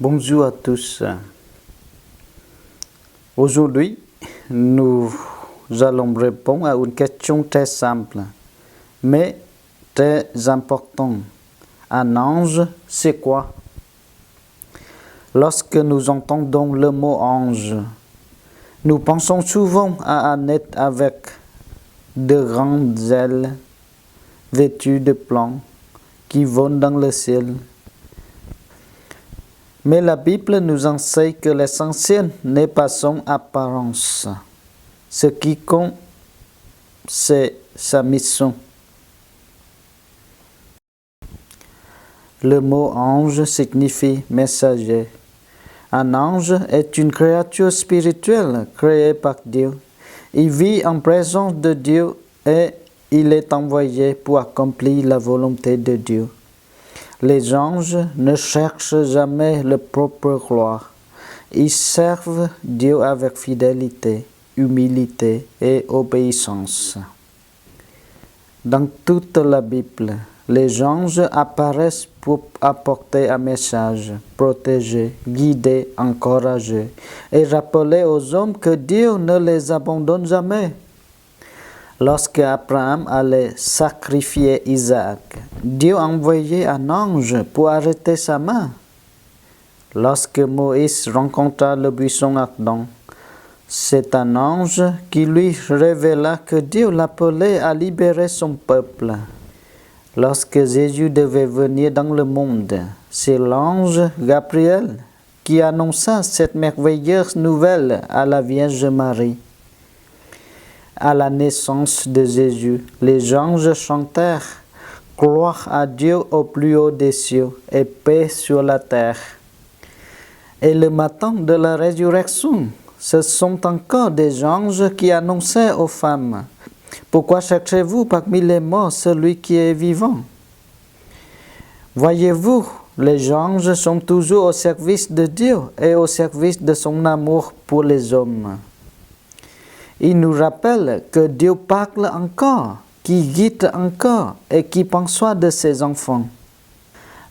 Bonjour à tous. Aujourd'hui, nous allons répondre à une question très simple, mais très importante. Un ange, c'est quoi? Lorsque nous entendons le mot ange, nous pensons souvent à un être avec de grandes ailes vêtues de plomb qui volent dans le ciel. Mais la Bible nous enseigne que l'essentiel n'est pas son apparence. Ce qui compte, c'est sa mission. Le mot ange signifie messager. Un ange est une créature spirituelle créée par Dieu. Il vit en présence de Dieu et il est envoyé pour accomplir la volonté de Dieu. Les anges ne cherchent jamais leur propre gloire. Ils servent Dieu avec fidélité, humilité et obéissance. Dans toute la Bible, les anges apparaissent pour apporter un message, protéger, guider, encourager et rappeler aux hommes que Dieu ne les abandonne jamais. Lorsque Abraham allait sacrifier Isaac, Dieu a envoyé un ange pour arrêter sa main. Lorsque Moïse rencontra le buisson ardent, c'est un ange qui lui révéla que Dieu l'appelait à libérer son peuple. Lorsque Jésus devait venir dans le monde, c'est l'ange Gabriel qui annonça cette merveilleuse nouvelle à la Vierge Marie. À la naissance de Jésus, les anges chantèrent « Gloire à Dieu au plus haut des cieux et paix sur la terre ». Et le matin de la résurrection, ce sont encore des anges qui annonçaient aux femmes « Pourquoi cherchez-vous parmi les morts celui qui est vivant ?» Voyez-vous, les anges sont toujours au service de Dieu et au service de son amour pour les hommes. Il nous rappelle que Dieu parle encore, qui guide encore et qui prend soin de ses enfants.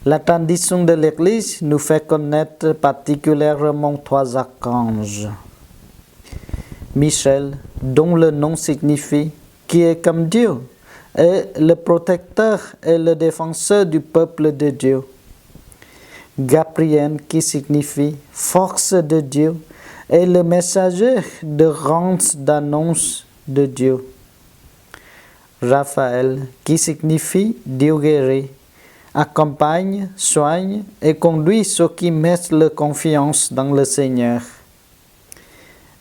La tradition de l'Église nous fait connaître particulièrement trois archanges. Michel, dont le nom signifie « qui est comme Dieu », est le protecteur et le défenseur du peuple de Dieu. Gabriel, qui signifie « force de Dieu », est le messager de grandes annonces de Dieu. Raphaël, qui signifie Dieu guérit, accompagne, soigne et conduit ceux qui mettent leur confiance dans le Seigneur.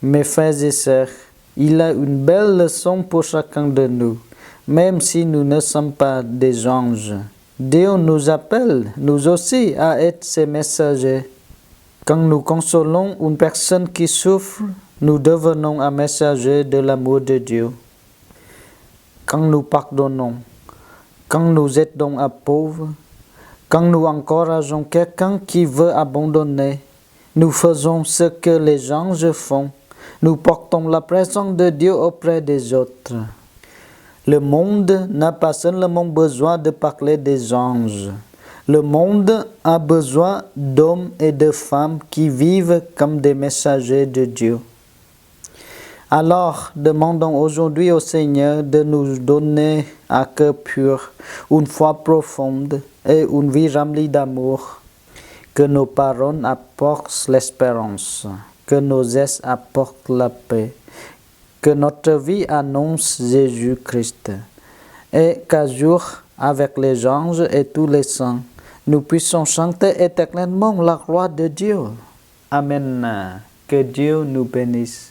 Mes frères et sœurs, il a une belle leçon pour chacun de nous, même si nous ne sommes pas des anges. Dieu nous appelle, nous aussi, à être ses messagers. Quand nous consolons une personne qui souffre, nous devenons un messager de l'amour de Dieu. Quand nous pardonnons, quand nous aidons un pauvre, quand nous encourageons quelqu'un qui veut abandonner, nous faisons ce que les anges font. Nous portons la présence de Dieu auprès des autres. Le monde n'a pas seulement besoin de parler des anges. Le monde a besoin d'hommes et de femmes qui vivent comme des messagers de Dieu. Alors, demandons aujourd'hui au Seigneur de nous donner un cœur pur, une foi profonde et une vie remplie d'amour. Que nos paroles apportent l'espérance, que nos gestes apportent la paix, que notre vie annonce Jésus-Christ, et qu'un jour, avec les anges et tous les saints, nous puissions chanter éternellement la gloire de Dieu. Amen. Que Dieu nous bénisse.